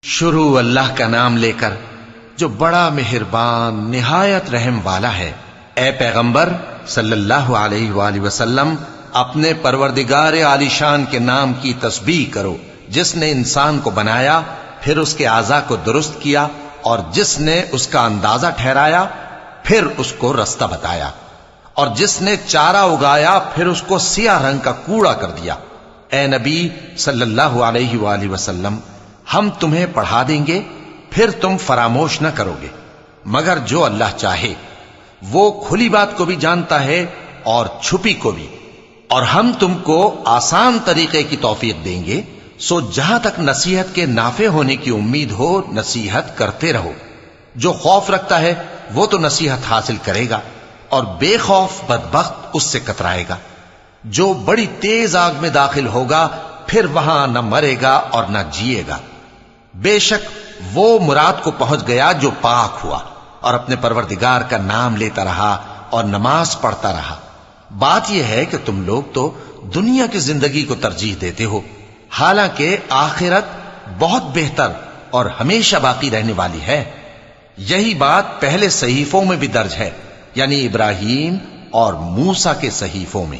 شروع اللہ کا نام لے کر جو بڑا مہربان نہایت رحم والا ہے۔ اے پیغمبر صلی اللہ علیہ وآلہ وسلم، اپنے پروردگار عالی شان کے نام کی تسبیح کرو، جس نے انسان کو بنایا، پھر اس کے اعضاء کو درست کیا، اور جس نے اس کا اندازہ ٹھہرایا، پھر اس کو رستہ بتایا، اور جس نے چارہ اگایا، پھر اس کو سیاہ رنگ کا کوڑا کر دیا۔ اے نبی صلی اللہ علیہ وآلہ وسلم، ہم تمہیں پڑھا دیں گے، پھر تم فراموش نہ کرو گے، مگر جو اللہ چاہے۔ وہ کھلی بات کو بھی جانتا ہے اور چھپی کو بھی، اور ہم تم کو آسان طریقے کی توفیق دیں گے، سو جہاں تک نصیحت کے نافع ہونے کی امید ہو، نصیحت کرتے رہو۔ جو خوف رکھتا ہے وہ تو نصیحت حاصل کرے گا، اور بے خوف بدبخت اس سے کترائے گا۔ جو بڑی تیز آگ میں داخل ہوگا، پھر وہاں نہ مرے گا اور نہ جیے گا۔ بے شک وہ مراد کو پہنچ گیا جو پاک ہوا، اور اپنے پروردگار کا نام لیتا رہا اور نماز پڑھتا رہا۔ بات یہ ہے کہ تم لوگ تو دنیا کی زندگی کو ترجیح دیتے ہو، حالانکہ آخرت بہت بہتر اور ہمیشہ باقی رہنے والی ہے۔ یہی بات پہلے صحیفوں میں بھی درج ہے، یعنی ابراہیم اور موسیٰ کے صحیفوں میں۔